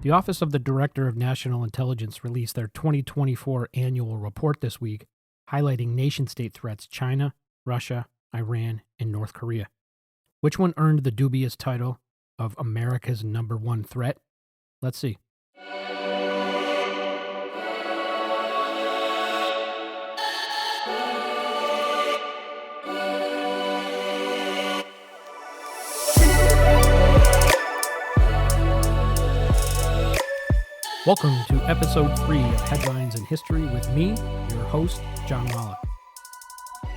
The Office of the Director of National Intelligence released their 2024 annual report this week, highlighting nation-state threats China, Russia, Iran, and North Korea. Which one earned the dubious title of America's number one threat? Let's see. Welcome to episode 3 of Headlines in History with me, your host, John Wallach.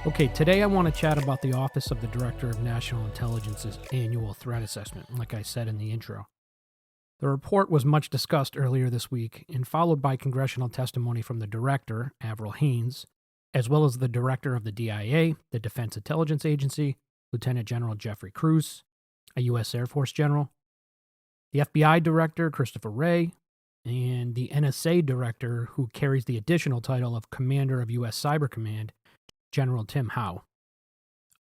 Okay, today I want to chat about the Office of the Director of National Intelligence's annual threat assessment, like I said in the intro. The report was much discussed earlier this week and followed by congressional testimony from the director, Avril Haines, as well as the director of the DIA, the Defense Intelligence Agency, Lieutenant General Jeffrey Cruz, a U.S. Air Force general, the FBI director, Christopher Wray, and the NSA director, who carries the additional title of Commander of U.S. Cyber Command, General Tim Howe.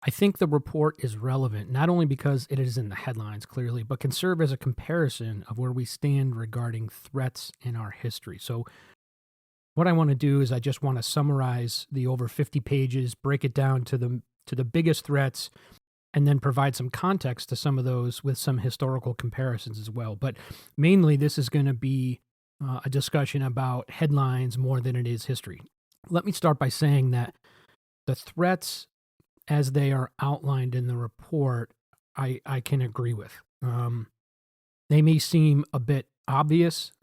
I think the report is relevant not only because it is in the headlines clearly, but can serve as a comparison of where we stand regarding threats in our history. So what I want to do is I just want to summarize the over 50 pages, break it down to the biggest threats, and then provide some context to some of those with some historical comparisons as well. But mainly this is going to be a discussion about headlines more than it is history. Let me start by saying that the threats as they are outlined in the report, I can agree with. They may seem a bit obvious.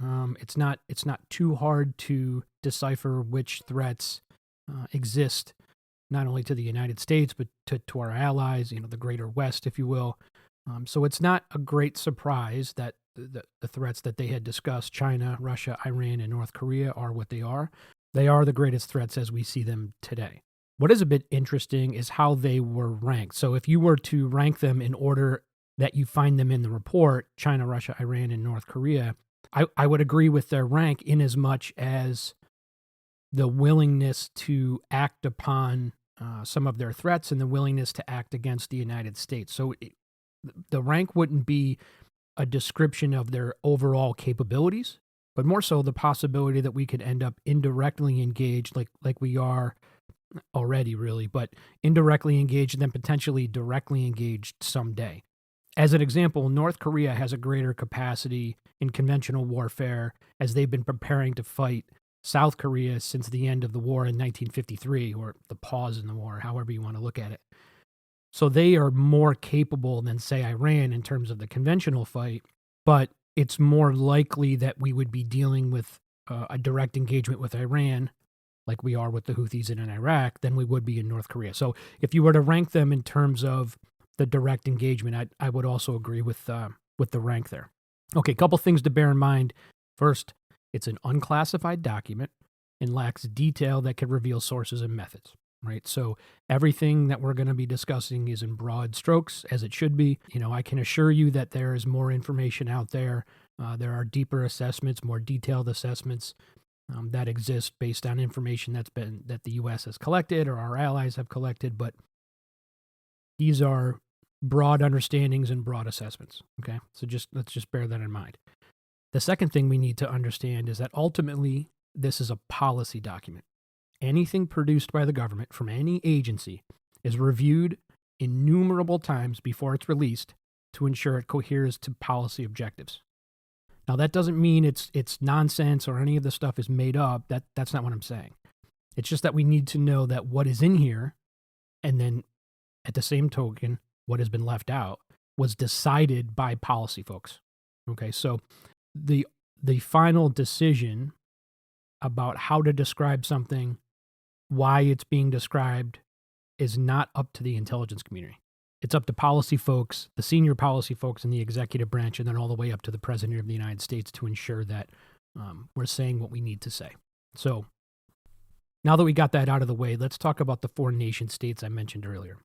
It's not too hard to decipher which threats exist, not only to the United States, but to our allies, the greater West, if you will. So it's not a great surprise that the threats that they had discussed, China, Russia, Iran, and North Korea, are what they are. They are the greatest threats as we see them today. What is a bit interesting is how they were ranked. So if you were to rank them in order that you find them in the report, China, Russia, Iran, and North Korea, I would agree with their rank in as much as the willingness to act upon some of their threats and the willingness to act against the United States. So the rank wouldn't be a description of their overall capabilities, but more so the possibility that we could end up indirectly engaged like we are already, really, but indirectly engaged and then potentially directly engaged someday. As an example, North Korea has a greater capacity in conventional warfare as they've been preparing to fight South Korea since the end of the war in 1953, or the pause in the war, however you want to look at it. So they are more capable than, say, Iran in terms of the conventional fight, but it's more likely that we would be dealing with a direct engagement with Iran, like we are with the Houthis in Iraq, than we would be in North Korea. So if you were to rank them in terms of the direct engagement, I would also agree with the rank there. Okay, a couple things to bear in mind. First, it's an unclassified document and lacks detail that could reveal sources and methods. Right. So everything that we're going to be discussing is in broad strokes, as it should be. I can assure you that there is more information out there. There are deeper assessments, more detailed assessments that exist based on information that the U.S. has collected or our allies have collected. But these are broad understandings and broad assessments. Okay. So let's just bear that in mind. The second thing we need to understand is that ultimately this is a policy document. Anything produced by the government from any agency is reviewed innumerable times before it's released to ensure it coheres to policy objectives. Now, that doesn't mean it's nonsense or any of the stuff is made up. That's not what I'm saying. It's just that we need to know that what is in here, and then at the same token, what has been left out, was decided by policy folks. Okay, so the final decision about how to describe something, why it's being described, is not up to the intelligence community. It's up to policy folks, the senior policy folks in the executive branch, and then all the way up to the President of the United States to ensure that we're saying what we need to say. So now that we got that out of the way, let's talk about the 4 nation states I mentioned earlier.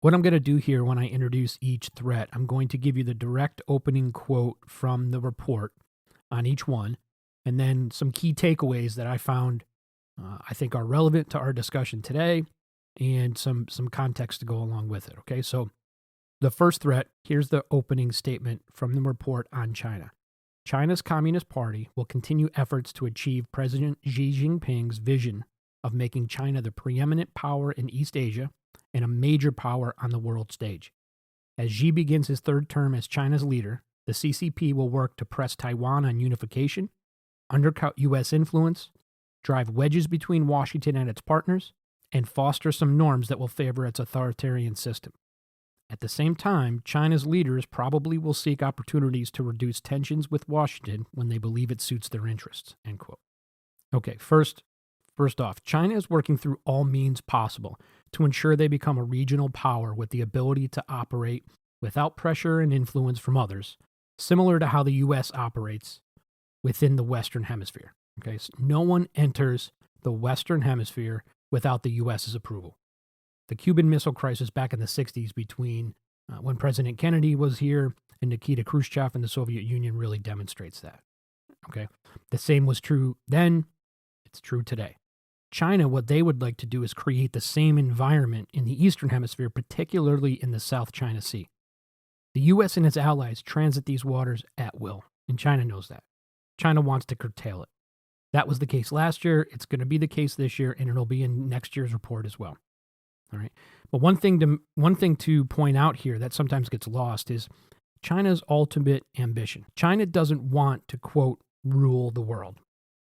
What I'm going to do here when I introduce each threat, I'm going to give you the direct opening quote from the report on each one, and then some key takeaways that I found I think are relevant to our discussion today, and some context to go along with it. Okay, so the first threat, here's the opening statement from the report on China. China's Communist Party will continue efforts to achieve President Xi Jinping's vision of making China the preeminent power in East Asia and a major power on the world stage. As Xi begins his third term as China's leader, the CCP will work to press Taiwan on unification, undercut U.S. influence, drive wedges between Washington and its partners, and foster some norms that will favor its authoritarian system. At the same time, China's leaders probably will seek opportunities to reduce tensions with Washington when they believe it suits their interests. End quote. Okay, first off, China is working through all means possible to ensure they become a regional power with the ability to operate without pressure and influence from others, similar to how the U.S. operates within the Western Hemisphere. Okay, so no one enters the Western Hemisphere without the U.S.'s approval. The Cuban Missile Crisis back in the 60s between when President Kennedy was here and Nikita Khrushchev in the Soviet Union really demonstrates that. Okay, the same was true then, it's true today. China, what they would like to do is create the same environment in the Eastern Hemisphere, particularly in the South China Sea. The U.S. and its allies transit these waters at will, and China knows that. China wants to curtail it. That was the case last year, it's going to be the case this year, and it'll be in next year's report as well. All right. But one thing to point out here that sometimes gets lost is China's ultimate ambition. China doesn't want to, quote, rule the world.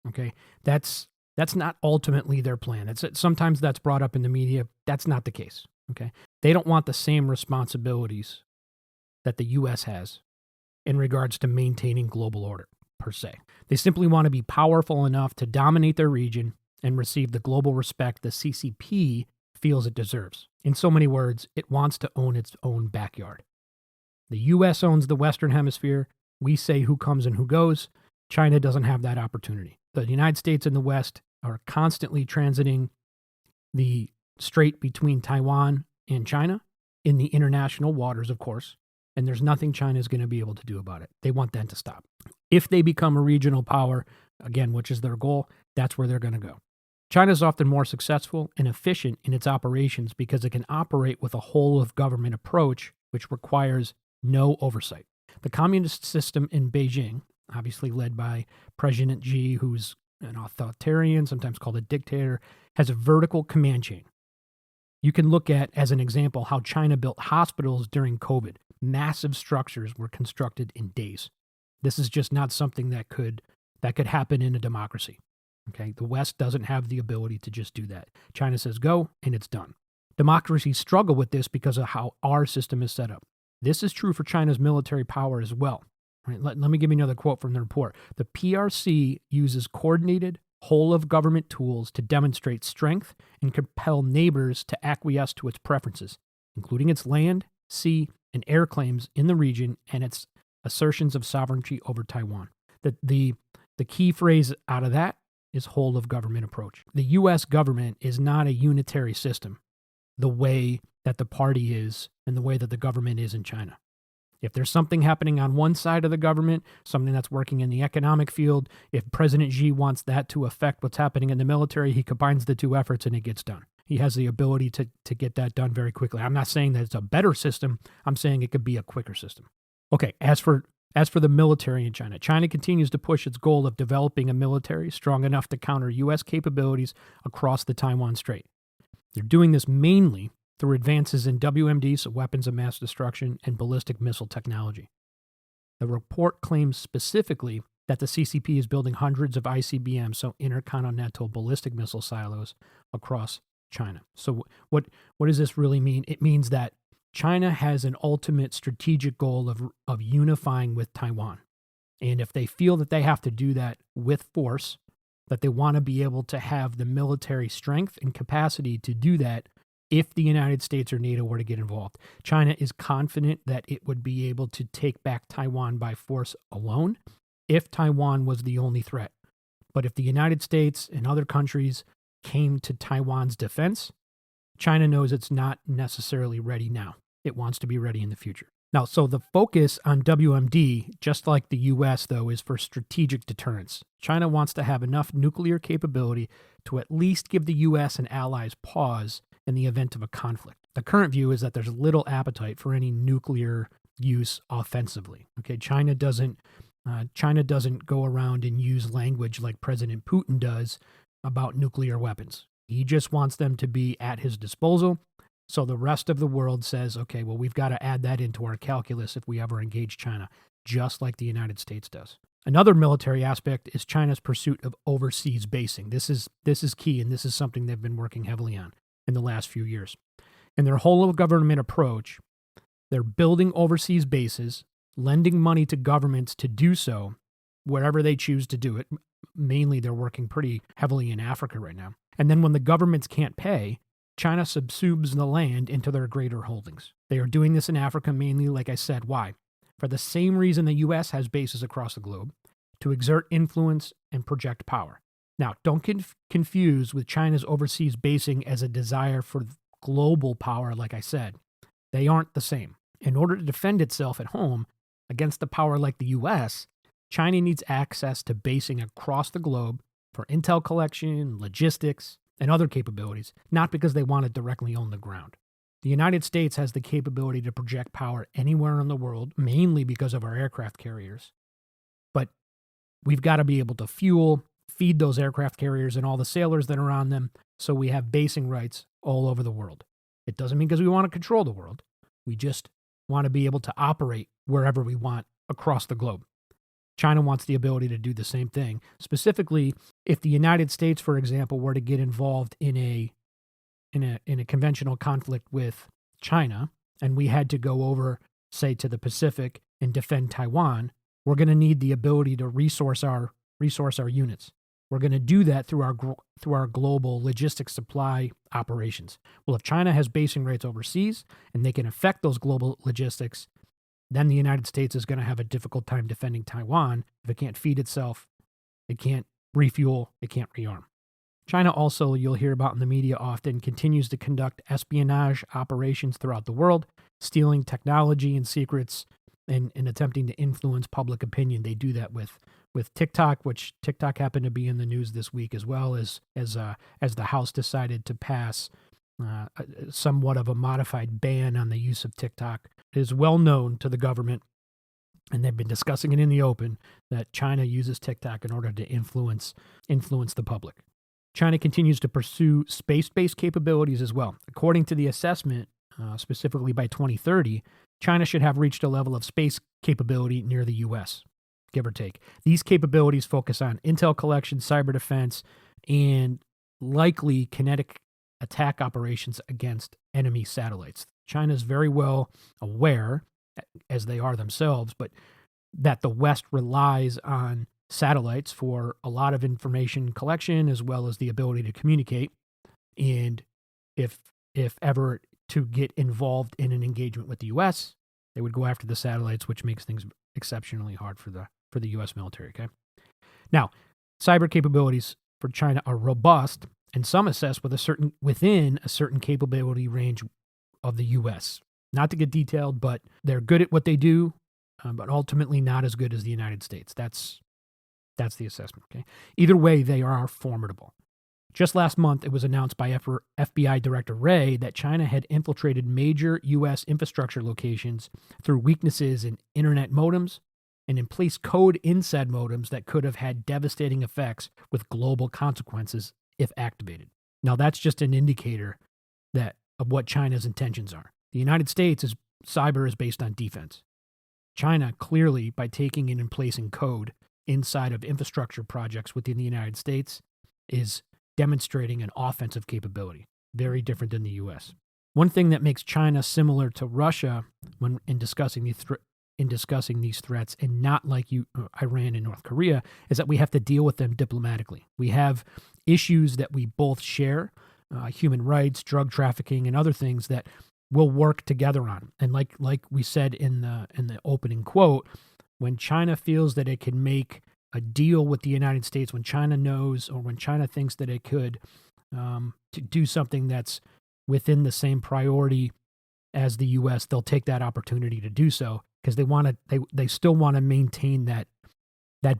Okay. That's not ultimately their plan. Sometimes that's brought up in the media. That's not the case. Okay. They don't want the same responsibilities that the U.S. has in regards to maintaining global order, per se. They simply want to be powerful enough to dominate their region and receive the global respect the CCP feels it deserves. In so many words, it wants to own its own backyard. The U.S. owns the Western Hemisphere. We say who comes and who goes. China doesn't have that opportunity. The United States and the West are constantly transiting the strait between Taiwan and China in the international waters, of course, and there's nothing China is going to be able to do about it. They want that to stop. If they become a regional power, again, which is their goal, that's where they're going to go. China is often more successful and efficient in its operations because it can operate with a whole-of-government approach, which requires no oversight. The communist system in Beijing, obviously led by President Xi, who's an authoritarian, sometimes called a dictator, has a vertical command chain. You can look at, as an example, how China built hospitals during COVID. Massive structures were constructed in days. This is just not something that could happen in a democracy. Okay, the West doesn't have the ability to just do that. China says go, and it's done. Democracies struggle with this because of how our system is set up. This is true for China's military power as well. Right, let me give you another quote from the report. The PRC uses coordinated, whole-of-government tools to demonstrate strength and compel neighbors to acquiesce to its preferences, including its land, sea, and air claims in the region and its assertions of sovereignty over Taiwan. The key phrase out of that is whole-of-government approach. The U.S. government is not a unitary system the way that the party is and the way that the government is in China. If there's something happening on one side of the government, something that's working in the economic field, if President Xi wants that to affect what's happening in the military, he combines the two efforts and it gets done. He has the ability to get that done very quickly. I'm not saying that it's a better system. I'm saying it could be a quicker system. Okay, as for the military in China, China continues to push its goal of developing a military strong enough to counter U.S. capabilities across the Taiwan Strait. They're doing this mainly through advances in WMD, so weapons of mass destruction, and ballistic missile technology. The report claims specifically that the CCP is building hundreds of ICBMs, so intercontinental ballistic missile silos, across China. So what does this really mean? It means that China has an ultimate strategic goal of unifying with Taiwan. And if they feel that they have to do that with force, that they want to be able to have the military strength and capacity to do that if the United States or NATO were to get involved. China is confident that it would be able to take back Taiwan by force alone if Taiwan was the only threat. But if the United States and other countries came to Taiwan's defense, China knows it's not necessarily ready now. It wants to be ready in the future. Now, so the focus on WMD, just like the U.S., though, is for strategic deterrence. China wants to have enough nuclear capability to at least give the U.S. and allies pause in the event of a conflict. The current view is that there's little appetite for any nuclear use offensively. Okay, China doesn't China doesn't go around and use language like President Putin does about nuclear weapons. He just wants them to be at his disposal. So the rest of the world says, okay, well, we've got to add that into our calculus if we ever engage China, just like the United States does. Another military aspect is China's pursuit of overseas basing. This is key, and this is something they've been working heavily on in the last few years. In their whole of government approach, they're building overseas bases, lending money to governments to do so wherever they choose to do it. Mainly, they're working pretty heavily in Africa right now. And then when the governments can't pay, China subsumes the land into their greater holdings. They are doing this in Africa mainly, like I said. Why? For the same reason the U.S. has bases across the globe, to exert influence and project power. Now, don't confuse with China's overseas basing as a desire for global power, like I said. They aren't the same. In order to defend itself at home against a power like the U.S., China needs access to basing across the globe for intel collection, logistics, and other capabilities, not because they want to directly own the ground. The United States has the capability to project power anywhere in the world, mainly because of our aircraft carriers. But we've got to be able to feed those aircraft carriers and all the sailors that are on them, so we have basing rights all over the world. It doesn't mean because we want to control the world. We just want to be able to operate wherever we want across the globe. China wants the ability to do the same thing. Specifically, if the United States, for example, were to get involved in a conventional conflict with China, and we had to go over, say, to the Pacific and defend Taiwan, we're going to need the ability to resource our units. We're going to do that through our global logistics supply operations. Well, if China has basing rights overseas and they can affect those global logistics, then the United States is going to have a difficult time defending Taiwan. If it can't feed itself, it can't refuel, it can't rearm. China also, you'll hear about in the media often, continues to conduct espionage operations throughout the world, stealing technology and secrets and attempting to influence public opinion. They do that with TikTok, which TikTok happened to be in the news this week, as well as the House decided to pass somewhat of a modified ban on the use of TikTok. It is well known to the government, and they've been discussing it in the open, that China uses TikTok in order to influence the public. China continues to pursue space-based capabilities as well. According to the assessment, specifically by 2030, China should have reached a level of space capability near the U.S., give or take. These capabilities focus on intel collection, cyber defense, and likely kinetic attack operations against enemy satellites. China is very well aware, as they are themselves, but that the West relies on satellites for a lot of information collection as well as the ability to communicate. And if ever to get involved in an engagement with the U.S., they would go after the satellites, which makes things exceptionally hard for the U.S. military. Okay. Now, cyber capabilities for China are robust, and some assessed within a certain capability range of the U.S. Not to get detailed, but they're good at what they do, but ultimately not as good as the United States. That's the assessment. Okay. Either way, they are formidable. Just last month, it was announced by FBI Director Wray that China had infiltrated major U.S. infrastructure locations through weaknesses in internet modems and in place code in said modems that could have had devastating effects with global consequences if activated. Now, that's just an indicator of what China's intentions are. The United States' cyber is based on defense. China, clearly, by taking in and placing code inside of infrastructure projects within the United States, is demonstrating an offensive capability, very different than the U.S. One thing that makes China similar to Russia when in discussing these threats, and not like Iran and North Korea, is that we have to deal with them diplomatically. We have issues that we both share, human rights, drug trafficking, and other things that we'll work together on. And like we said in the opening quote, when China feels that it can make a deal with the United States, when China knows or when China thinks that it could to do something that's within the same priority as the U.S., they'll take that opportunity to do so because they still want to maintain that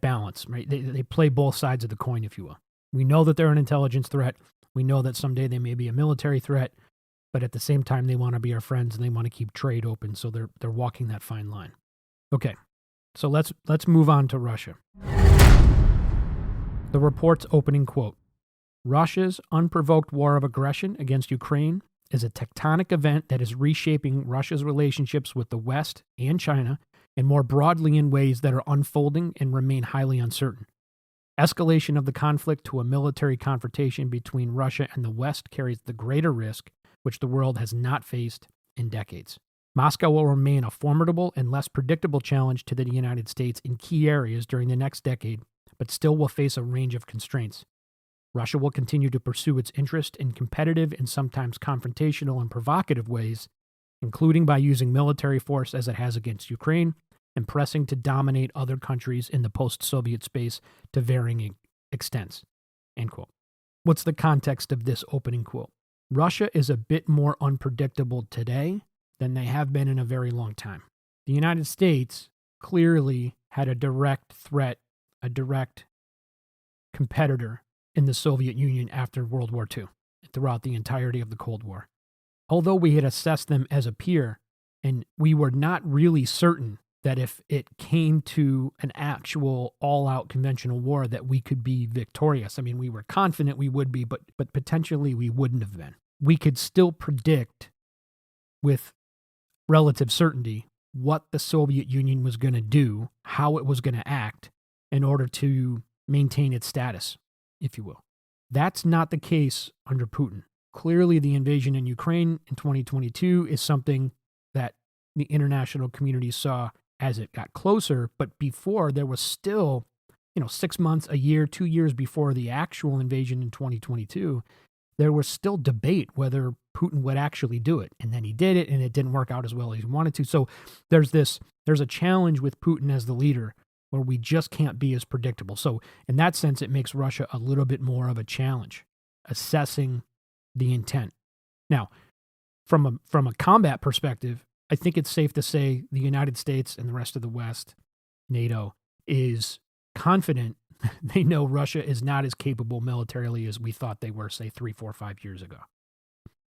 balance, right? They play both sides of the coin, if you will. We know that they're an intelligence threat. We know that someday they may be a military threat, but at the same time, they want to be our friends and they want to keep trade open. So they're walking that fine line. Okay. So let's move on to Russia. The report's opening quote: Russia's unprovoked war of aggression against Ukraine is a tectonic event that is reshaping Russia's relationships with the West and China, and more broadly in ways that are unfolding and remain highly uncertain. Escalation of the conflict to a military confrontation between Russia and the West carries the greater risk, which the world has not faced in decades. Moscow will remain a formidable and less predictable challenge to the United States in key areas during the next decade, but still will face a range of constraints. Russia will continue to pursue its interest in competitive and sometimes confrontational and provocative ways, including by using military force as it has against Ukraine and pressing to dominate other countries in the post-Soviet space to varying extents. End quote. What's the context of this opening quote? Russia is a bit more unpredictable today than they have been in a very long time. The United States clearly had a direct threat, a direct competitor in the Soviet Union after World War II, throughout the entirety of the Cold War. Although we had assessed them as a peer, and we were not really certain that if it came to an actual all-out conventional war that we could be victorious. I mean, we were confident we would be, but potentially we wouldn't have been. We could still predict with relative certainty what the Soviet Union was going to do, how it was going to act in order to maintain its status, if you will. That's not the case under Putin. Clearly, the invasion in Ukraine in 2022 is something that the international community saw as it got closer, but before there was still, 6 months, a year, 2 years before the actual invasion in 2022, there was still debate whether Putin would actually do it. And then he did it, and it didn't work out as well as he wanted to. So there's a challenge with Putin as the leader where we just can't be as predictable. So in that sense, it makes Russia a little bit more of a challenge, assessing the intent. Now, from a combat perspective, I think it's safe to say the United States and the rest of the West, NATO, is confident. They know Russia is not as capable militarily as we thought they were, say, 3, 4, 5 years ago.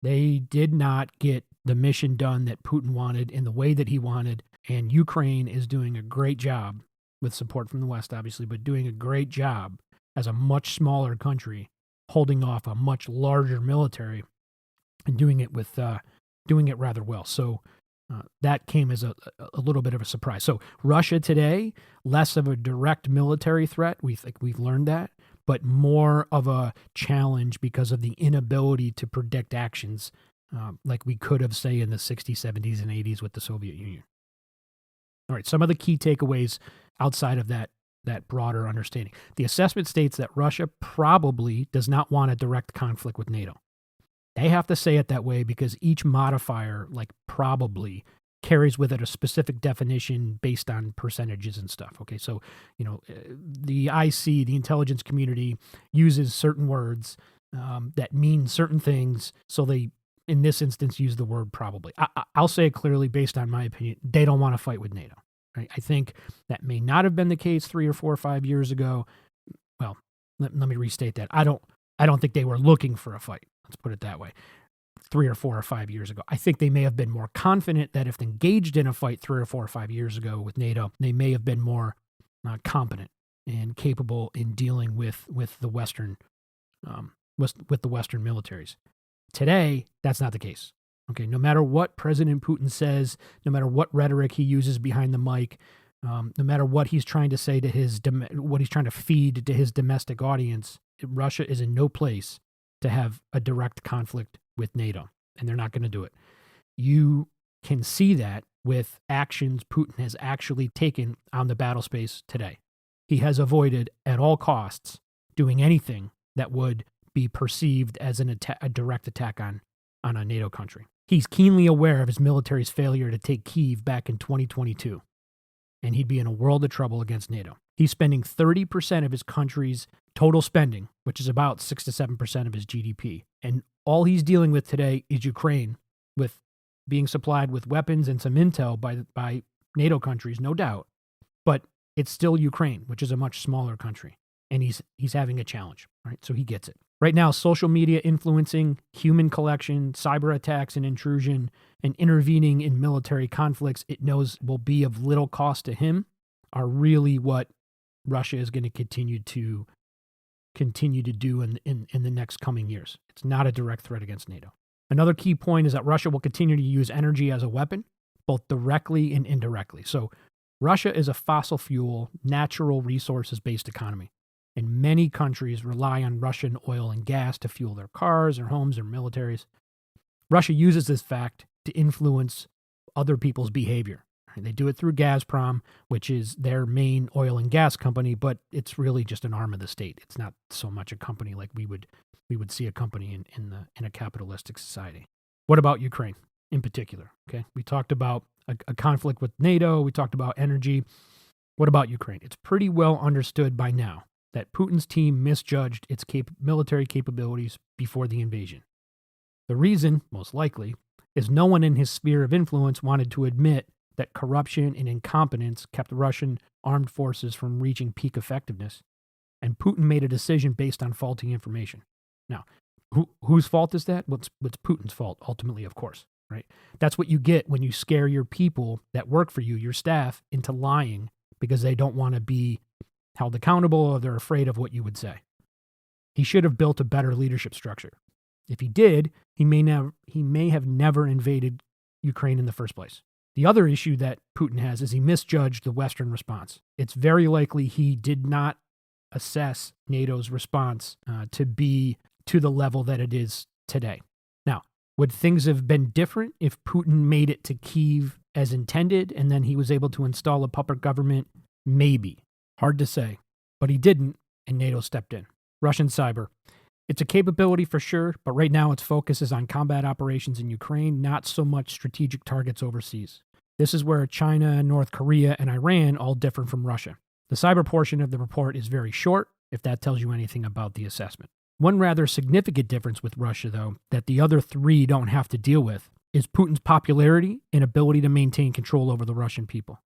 They did not get the mission done that Putin wanted in the way that he wanted, and Ukraine is doing a great job, with support from the West, obviously, but doing a great job as a much smaller country, holding off a much larger military, and doing it rather well. So that came as a little bit of a surprise. So Russia today, less of a direct military threat. We think we've learned that, but more of a challenge because of the inability to predict actions like we could have, say, in the 60s, 70s, and 80s with the Soviet Union. All right, some of the key takeaways outside of that broader understanding. The assessment states that Russia probably does not want a direct conflict with NATO. They have to say it that way because each modifier, like probably, carries with it a specific definition based on percentages and stuff. Okay, so, the IC, the intelligence community, uses certain words that mean certain things, so they, in this instance, use the word probably. I'll say it clearly based on my opinion. They don't want to fight with NATO. Right? I think that may not have been the case 3 or 4 or 5 years ago. Well, let me restate that. I don't think they were looking for a fight. Let's put it that way. 3 or 4 or 5 years ago. I think they may have been more confident that if engaged in a fight 3 or 4 or 5 years ago with NATO, they may have been more competent and capable in dealing with the Western militaries. Today, that's not the case. Okay, no matter what President Putin says, no matter what rhetoric he uses behind the mic, no matter what he's trying to say to what he's trying to feed to his domestic audience, Russia is in no place to have a direct conflict with NATO, and they're not going to do it. You can see that with actions Putin has actually taken on the battle space today. He has avoided at all costs doing anything that would be perceived as a direct attack on a NATO country. He's keenly aware of his military's failure to take Kyiv back in 2022, and he'd be in a world of trouble against NATO. He's spending 30% of his country's total spending, which is about 6 to 7% of his GDP. And all he's dealing with today is Ukraine, with being supplied with weapons and some intel by NATO countries, no doubt. But it's still Ukraine, which is a much smaller country. And he's having a challenge, right? So he gets it. Right now, social media influencing, human collection, cyber attacks and intrusion, and intervening in military conflicts it knows will be of little cost to him are really what Russia is going to continue to do in the next coming years. It's not a direct threat against NATO. Another key point is that Russia will continue to use energy as a weapon, both directly and indirectly. So Russia is a fossil fuel, natural resources-based economy, and many countries rely on Russian oil and gas to fuel their cars, their homes, their militaries. Russia uses this fact to influence other people's behavior. They do it through Gazprom, which is their main oil and gas company, but it's really just an arm of the state. It's not so much a company like we would see a company in a capitalistic society. What about Ukraine in particular? Okay, we talked about a conflict with NATO. We talked about energy. What about Ukraine? It's pretty well understood by now that Putin's team misjudged its military capabilities before the invasion. The reason, most likely, is no one in his sphere of influence wanted to admit that corruption and incompetence kept Russian armed forces from reaching peak effectiveness, and Putin made a decision based on faulty information. Now, whose fault is that? What's Putin's fault, ultimately, of course, right? That's what you get when you scare your people that work for you, your staff, into lying because they don't want to be held accountable or they're afraid of what you would say. He should have built a better leadership structure. If he did, he may have never invaded Ukraine in the first place. The other issue that Putin has is he misjudged the Western response. It's very likely he did not assess NATO's response to be to the level that it is today. Now, would things have been different if Putin made it to Kyiv as intended and then he was able to install a puppet government? Maybe. Hard to say. But he didn't, and NATO stepped in. Russian cyber. It's a capability for sure, but right now its focus is on combat operations in Ukraine, not so much strategic targets overseas. This is where China, North Korea, and Iran all differ from Russia. The cyber portion of the report is very short, if that tells you anything about the assessment. One rather significant difference with Russia, though, that the other three don't have to deal with, is Putin's popularity and ability to maintain control over the Russian people.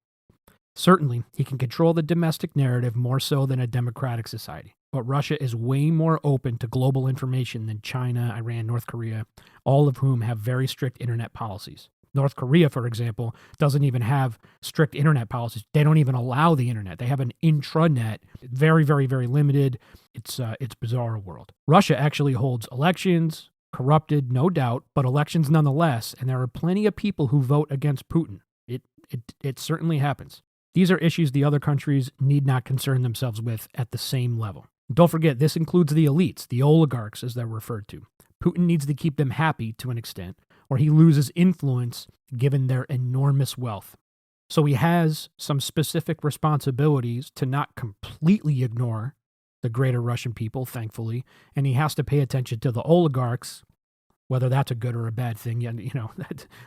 Certainly, he can control the domestic narrative more so than a democratic society. But Russia is way more open to global information than China, Iran, North Korea, all of whom have very strict internet policies. North Korea, for example, doesn't even have strict internet policies. They don't even allow the internet. They have an intranet, very, very, very limited. It's bizarre world. Russia actually holds elections, corrupted, no doubt, but elections nonetheless, and there are plenty of people who vote against Putin. It certainly happens. These are issues the other countries need not concern themselves with at the same level. Don't forget, this includes the elites, the oligarchs, as they're referred to. Putin needs to keep them happy to an extent, or he loses influence given their enormous wealth. So he has some specific responsibilities to not completely ignore the greater Russian people, thankfully, and he has to pay attention to the oligarchs, whether that's a good or a bad thing,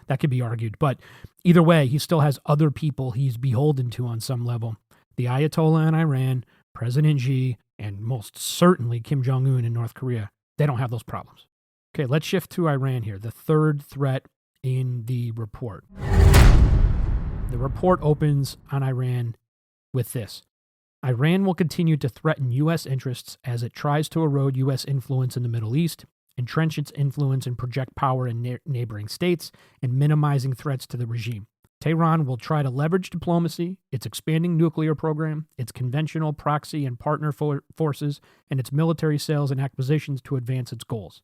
that could be argued. But either way, he still has other people he's beholden to on some level. The Ayatollah in Iran, President Xi, and most certainly Kim Jong-un in North Korea. They don't have those problems. Okay, let's shift to Iran here, the third threat in the report. The report opens on Iran with this. Iran will continue to threaten U.S. interests as it tries to erode U.S. influence in the Middle East, entrench its influence and project power in neighboring states, and minimizing threats to the regime. Tehran will try to leverage diplomacy, its expanding nuclear program, its conventional proxy and partner forces, and its military sales and acquisitions to advance its goals.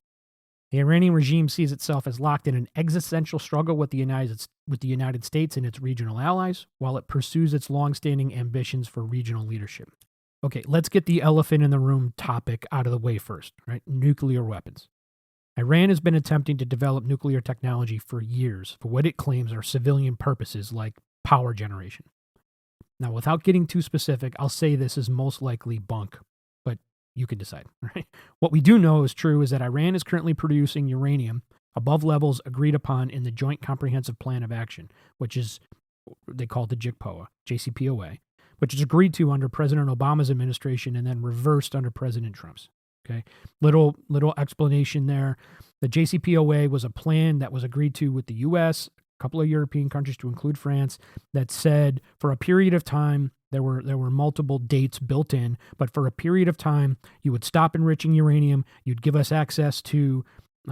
The Iranian regime sees itself as locked in an existential struggle with the United States and its regional allies, while it pursues its long-standing ambitions for regional leadership. Okay, let's get the elephant in the room topic out of the way first, right? Nuclear weapons. Iran has been attempting to develop nuclear technology for years for what it claims are civilian purposes like power generation. Now, without getting too specific, I'll say this is most likely bunk, but you can decide, right? What we do know is true is that Iran is currently producing uranium above levels agreed upon in the Joint Comprehensive Plan of Action, which is, they call it the JCPOA, which is agreed to under President Obama's administration and then reversed under President Trump's. Okay, little explanation there. The JCPOA was a plan that was agreed to with the U.S., a couple of European countries to include France, that said for a period of time, there were multiple dates built in, but for a period of time, you would stop enriching uranium. You'd give us access to, the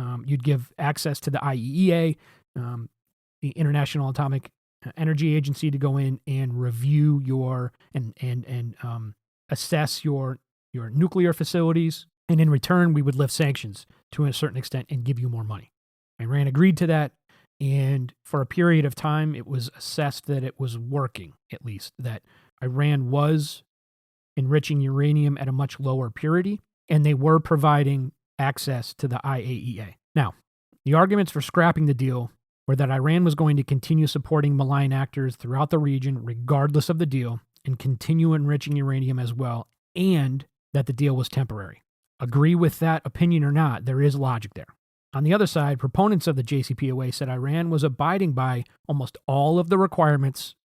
IAEA, the International Atomic energy agency to go in and review your and assess your nuclear facilities, and in return we would lift sanctions to a certain extent and give you more money. Iran agreed to that, and for a period of time it was assessed that it was working, at least that Iran was enriching uranium at a much lower purity, and they were providing access to the IAEA. Now, the arguments for scrapping the deal were that Iran was going to continue supporting malign actors throughout the region regardless of the deal and continue enriching uranium as well, and that the deal was temporary. Agree with that opinion or not, there is logic there. On the other side, proponents of the JCPOA said Iran was abiding by almost all of the requirements,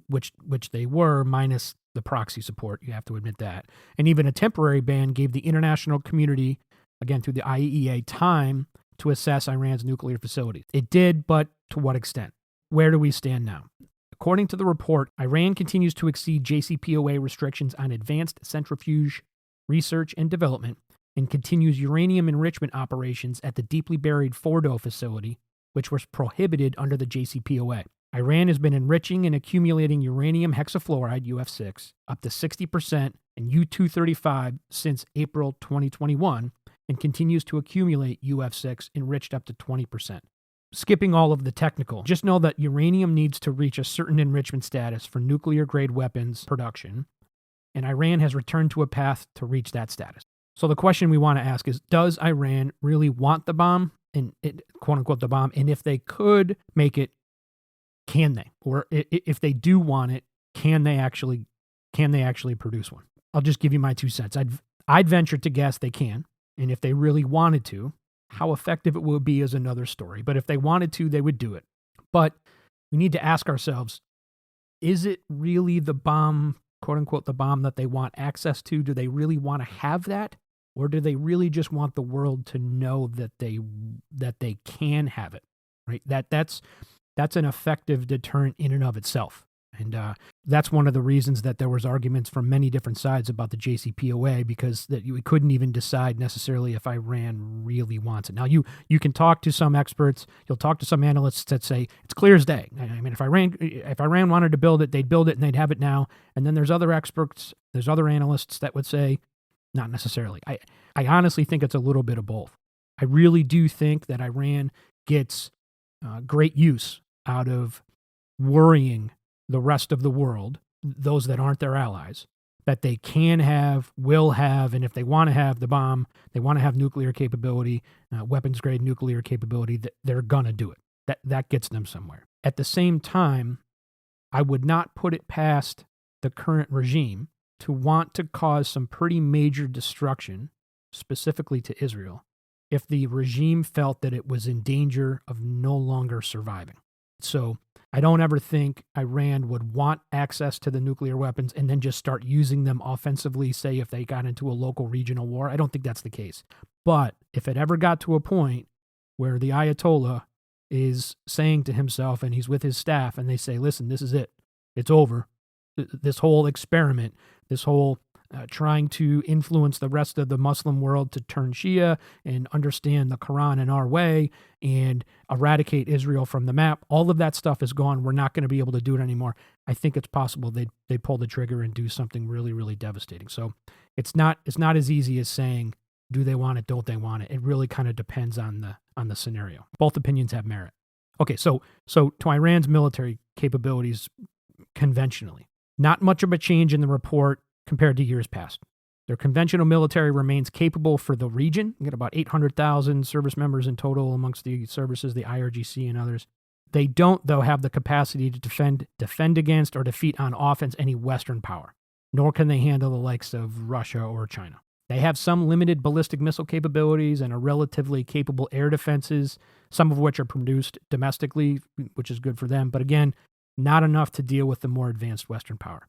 which they were, minus the proxy support, you have to admit that. And even a temporary ban gave the international community, again through the IAEA, time to assess Iran's nuclear facilities. It did, but to what extent? Where do we stand now? According to the report, Iran continues to exceed JCPOA restrictions on advanced centrifuge research and development and continues uranium enrichment operations at the deeply buried Fordo facility, which was prohibited under the JCPOA. Iran has been enriching and accumulating uranium hexafluoride, UF6, up to 60% and U-235 since April 2021, and continues to accumulate UF6 enriched up to 20%. Skipping all of the technical, just know that uranium needs to reach a certain enrichment status for nuclear-grade weapons production, and Iran has returned to a path to reach that status. So the question we want to ask is, does Iran really want the bomb, and quote-unquote the bomb, and if they could make it, can they? Or if they do want it, can they actually produce one? I'll just give you my 2 cents. I'd venture to guess they can, and if they really wanted to, how effective it would be is another story. But if they wanted to, they would do it. But we need to ask ourselves, is it really the bomb, quote-unquote the bomb, that they want access to? Do they really want to have that? Or do they really just want the world to know that they can have it? Right? That's an effective deterrent in and of itself. And that's one of the reasons that there was arguments from many different sides about the JCPOA, because that we couldn't even decide necessarily if Iran really wants it. Now, you can talk to some experts, you'll talk to some analysts that say it's clear as day. I mean, if Iran wanted to build it, they'd build it and they'd have it now. And then there's other experts, there's other analysts that would say, not necessarily. I honestly think it's a little bit of both. I really do think that Iran gets great use out of worrying the rest of the world, those that aren't their allies, that they can have, will have, and if they want to have the bomb, they want to have nuclear capability, weapons-grade nuclear capability, they're going to do it. That gets them somewhere. At the same time, I would not put it past the current regime to want to cause some pretty major destruction, specifically to Israel, if the regime felt that it was in danger of no longer surviving. So I don't ever think Iran would want access to the nuclear weapons and then just start using them offensively, say if they got into a local regional war. I don't think that's the case. But if it ever got to a point where the Ayatollah is saying to himself and he's with his staff and they say, listen, this is it. It's over. This whole experiment, this whole trying to influence the rest of the Muslim world to turn Shia and understand the Quran in our way and eradicate Israel from the map. All of that stuff is gone. We're not going to be able to do it anymore. I think it's possible they'd pull the trigger and do something really, really devastating. So it's not as easy as saying, do they want it? Don't they want it? It really kind of depends on the scenario. Both opinions have merit. Okay, so to Iran's military capabilities conventionally, not much of a change in the report compared to years past. Their conventional military remains capable for the region. You get about 800,000 service members in total amongst the services, the IRGC and others. They don't, though, have the capacity to defend against or defeat on offense any Western power, nor can they handle the likes of Russia or China. They have some limited ballistic missile capabilities and are relatively capable air defenses, some of which are produced domestically, which is good for them, but again, not enough to deal with the more advanced Western power.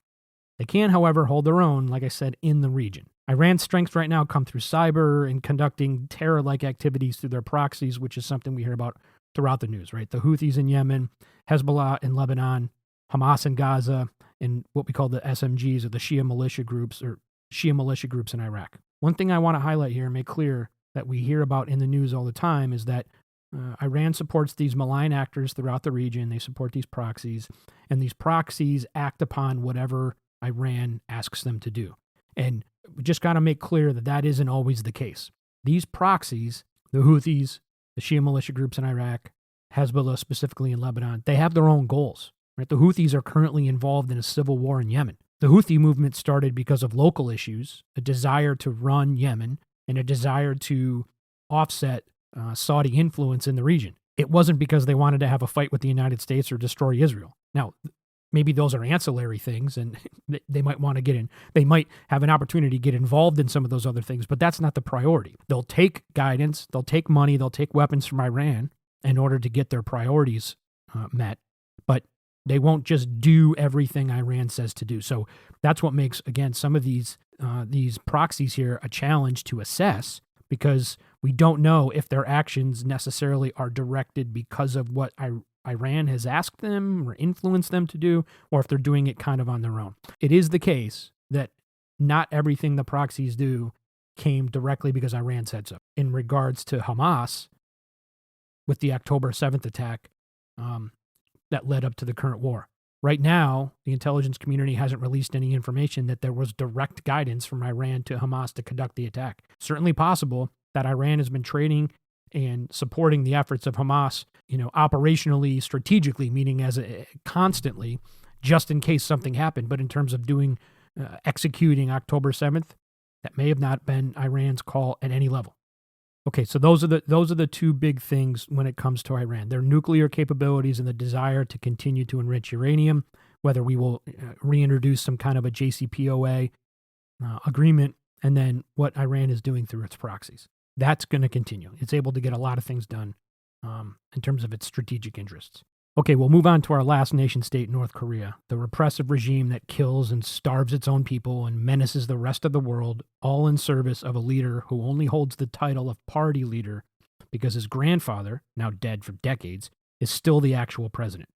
They can, however, hold their own, like I said, in the region. Iran's strengths right now come through cyber and conducting terror-like activities through their proxies, which is something we hear about throughout the news, right? The Houthis in Yemen, Hezbollah in Lebanon, Hamas in Gaza, and what we call the SMGs, or the Shia militia groups in Iraq. One thing I want to highlight here and make clear that we hear about in the news all the time is that Iran supports these malign actors throughout the region. They support these proxies, and these proxies act upon whatever Iran asks them to do. And we just got to make clear that that isn't always the case. These proxies, the Houthis, the Shia militia groups in Iraq, Hezbollah specifically in Lebanon, they have their own goals. Right? The Houthis are currently involved in a civil war in Yemen. The Houthi movement started because of local issues, a desire to run Yemen, and a desire to offset Saudi influence in the region. It wasn't because they wanted to have a fight with the United States or destroy Israel. Now, maybe those are ancillary things, and they might want to get in. They might have an opportunity to get involved in some of those other things, but that's not the priority. They'll take guidance, they'll take money, they'll take weapons from Iran in order to get their priorities met, but they won't just do everything Iran says to do. So that's what makes, again, some of these proxies here a challenge to assess, because we don't know if their actions necessarily are directed because of what Iran has asked them or influenced them to do, or if they're doing it kind of on their own. It is the case that not everything the proxies do came directly because Iran said so. In regards to Hamas, with the October 7th attack that led up to the current war. Right now, the intelligence community hasn't released any information that there was direct guidance from Iran to Hamas to conduct the attack. Certainly possible that Iran has been training and supporting the efforts of Hamas, operationally, strategically, meaning constantly, just in case something happened. But in terms of executing October 7th, that may have not been Iran's call at any level. Okay, so those are the two big things when it comes to Iran: their nuclear capabilities and the desire to continue to enrich uranium. Whether we will reintroduce some kind of a JCPOA agreement, and then what Iran is doing through its proxies. That's going to continue. It's able to get a lot of things done in terms of its strategic interests. Okay, we'll move on to our last nation state, North Korea, the repressive regime that kills and starves its own people and menaces the rest of the world, all in service of a leader who only holds the title of party leader because his grandfather, now dead for decades, is still the actual president.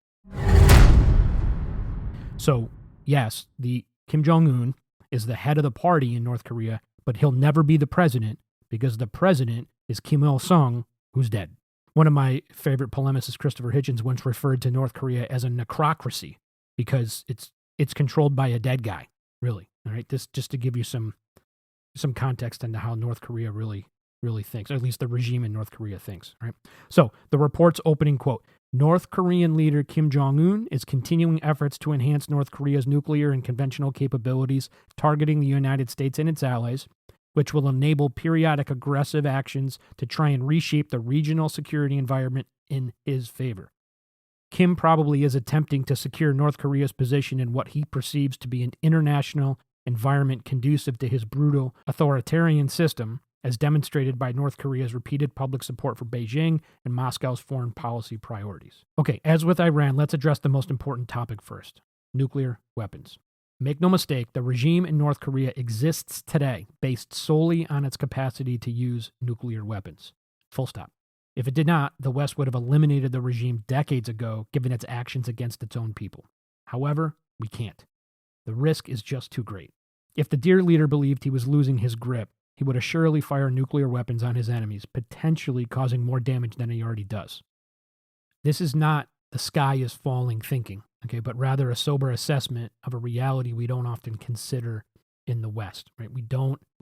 So, yes, the Kim Jong-un is the head of the party in North Korea, but he'll never be the president because the president is Kim Il-sung, who's dead. One of my favorite polemicists, Christopher Hitchens, once referred to North Korea as a necrocracy because it's controlled by a dead guy, really. All right, this just to give you some context into how North Korea really thinks, or at least the regime in North Korea thinks. Right. So the report's opening quote: North Korean leader Kim Jong-un is continuing efforts to enhance North Korea's nuclear and conventional capabilities, targeting the United States and its allies, which will enable periodic aggressive actions to try and reshape the regional security environment in his favor. Kim probably is attempting to secure North Korea's position in what he perceives to be an international environment conducive to his brutal authoritarian system, as demonstrated by North Korea's repeated public support for Beijing and Moscow's foreign policy priorities. Okay, as with Iran, let's address the most important topic first: nuclear weapons. Make no mistake, the regime in North Korea exists today based solely on its capacity to use nuclear weapons. Full stop. If it did not, the West would have eliminated the regime decades ago, given its actions against its own people. However, we can't. The risk is just too great. If the dear leader believed he was losing his grip, he would assuredly fire nuclear weapons on his enemies, potentially causing more damage than he already does. This is not the sky is falling thinking, okay, but rather a sober assessment of a reality we don't often consider in the West, right?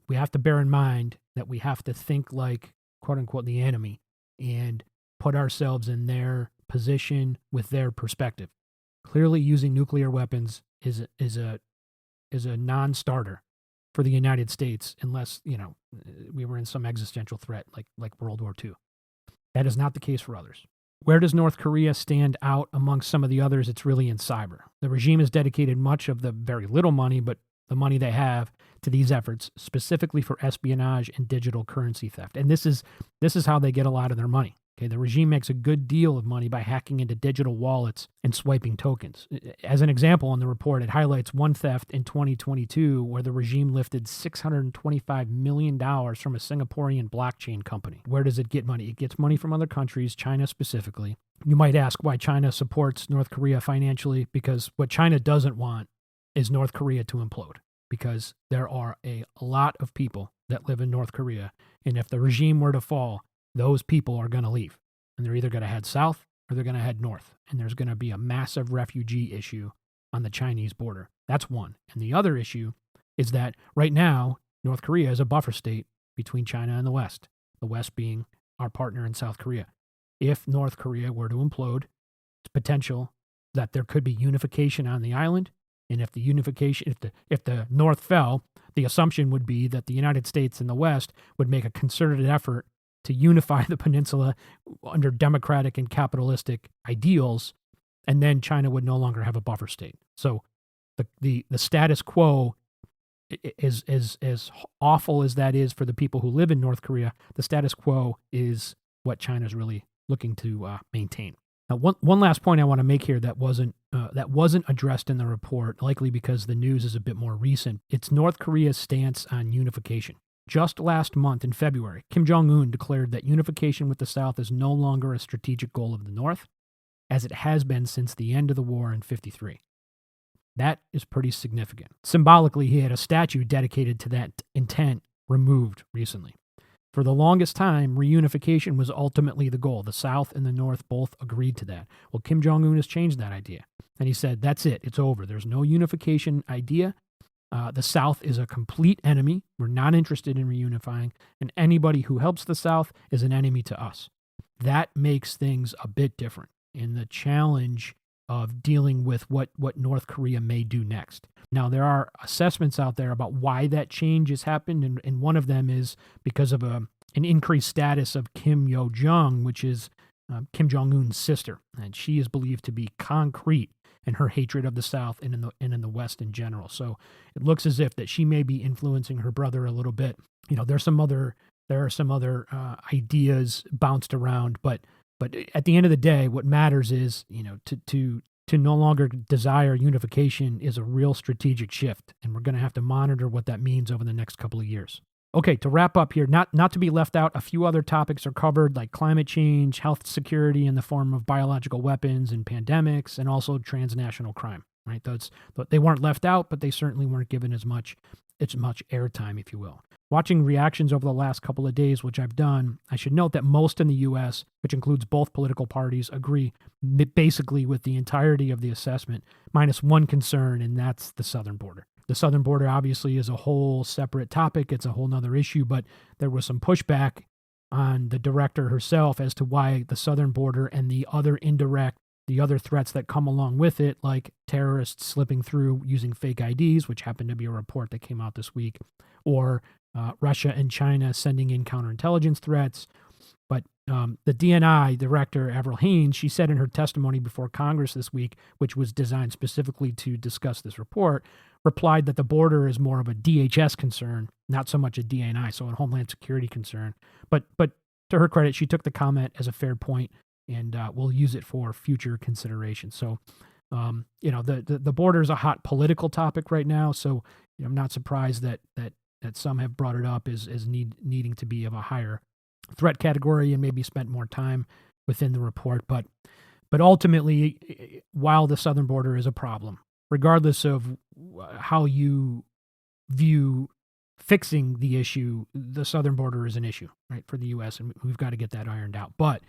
We have to bear in mind that we have to think like, quote unquote, the enemy and put ourselves in their position with their perspective. Clearly, using nuclear weapons is a non-starter for the United States unless, we were in some existential threat like World War II. That is not the case for others. Where does North Korea stand out amongst some of the others? It's really in cyber. The regime has dedicated much of the very little money, but the money they have, to these efforts, specifically for espionage and digital currency theft. And this is how they get a lot of their money. Okay, the regime makes a good deal of money by hacking into digital wallets and swiping tokens. As an example, in the report, it highlights one theft in 2022 where the regime lifted $625 million from a Singaporean blockchain company. Where does it get money? It gets money from other countries, China specifically. You might ask why China supports North Korea financially, because what China doesn't want is North Korea to implode, because there are a lot of people that live in North Korea, and if the regime were to fall, those people are going to leave. and they're either going to head south or they're going to head north. And there's going to be a massive refugee issue on the Chinese border. That's one. And the other issue is that right now, North Korea is a buffer state between China and the West being our partner in South Korea. If North Korea were to implode, it's potential that there could be unification on the island. And if the unification, if the North fell, the assumption would be that the United States and the West would make a concerted effort to unify the peninsula under democratic and ideals, and then China would no longer have a buffer state. So the status quo is as awful as that is for the people who live in North Korea. The status quo is what China's really looking to maintain. Now, one last point I want to make here that wasn't addressed in the report, likely because the news is a bit more recent. It's North Korea's stance on unification. Just last month in February, Kim Jong-un declared that unification with the South is no longer a strategic goal of the North, as it has been since the end of the war in '53. That is pretty significant. Symbolically, he had a statue dedicated to that intent removed recently. For the longest time, reunification was ultimately the goal. The South and the North both agreed to that. Well, Kim Jong-un has changed that idea. And he said, that's it. It's over. There's no unification idea. The South is a complete enemy. We're not interested in reunifying. And anybody who helps the South is an enemy to us. That makes things a bit different in the challenge of dealing with what North Korea may do next. Now, there are assessments out there about why that change has happened, and one of them is because of an increased status of Kim Yo-jong, which is Kim Jong-un's sister, and she is believed to be concrete in her hatred of the South and in the West in general. So it looks as if that she may be influencing her brother a little bit. You know, there are some other ideas bounced around, but at the end of the day, what matters is, you know, to no longer desire unification is a real strategic shift, and we're going to have to monitor what that means over the next couple of years. Okay, to wrap up here, not to be left out, a few other topics are covered, like climate change, health security in the form of biological weapons and pandemics, and also transnational crime. Right? They weren't left out, but they certainly weren't given as much airtime, if you will. Watching reactions over the last couple of days, which I've done, I should note that most in the U.S., which includes both political parties, agree basically with the entirety of the assessment, minus one concern, and that's the southern border. The southern border obviously is a whole separate topic. It's a whole nother issue, but there was some pushback on the director herself as to why the southern border and the other threats that come along with it, like terrorists slipping through using fake IDs, which happened to be a report that came out this week, or Russia and China sending in counterintelligence threats. But the DNI director, Avril Haines, she said in her testimony before Congress this week, which was designed specifically to discuss this report, replied that the border is more of a DHS concern, not so much a DNI, so a Homeland Security concern. But to her credit, she took the comment as a fair point, and we'll use it for future consideration. So, the border is a hot political topic right now, so I'm not surprised that some have brought it up as needing to be of a higher threat category and maybe spent more time within the report. But ultimately, while the southern border is a problem, regardless of how you view fixing the issue, the southern border is an issue, right, for the U.S., and we've got to get that ironed out. But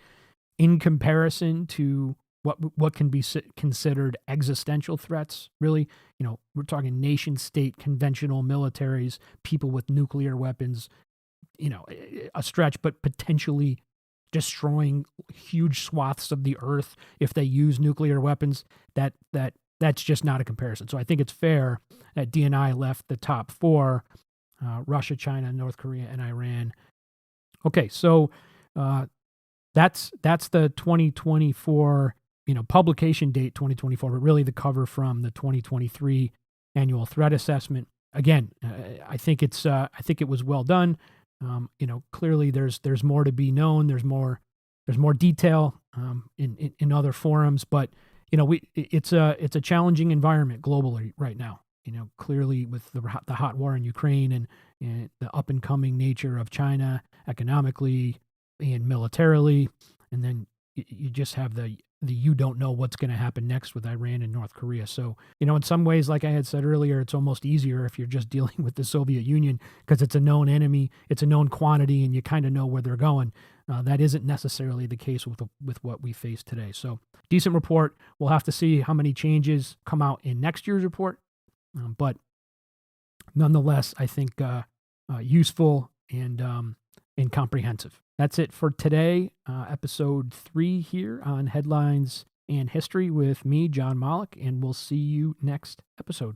in comparison to what can be considered existential threats, really, we're talking nation state, conventional militaries, people with nuclear weapons, a stretch, but potentially destroying huge swaths of the earth if they use nuclear weapons. That's just not a comparison. So I think it's fair that DNI left the top four: Russia, China, North Korea, and Iran. Okay, so that's the 2024 publication date 2024, but really the cover from the 2023 annual threat assessment. Again, I think it was well done. Clearly there's more to be known. There's more detail in other forums, but it's a challenging environment globally right now. Clearly with the hot war in Ukraine and the up and coming nature of China economically and militarily, and then you just have the you don't know what's going to happen next with Iran and North Korea. So, in some ways, like I had said earlier, it's almost easier if you're just dealing with the Soviet Union because it's a known enemy, it's a known quantity, and you kind of know where they're going. That isn't necessarily the case with what we face today. So, decent report. We'll have to see how many changes come out in next year's report. But nonetheless, I think useful and comprehensive. That's it for today, episode 3 here on Headlines and History with me, John Malik, and we'll see you next episode.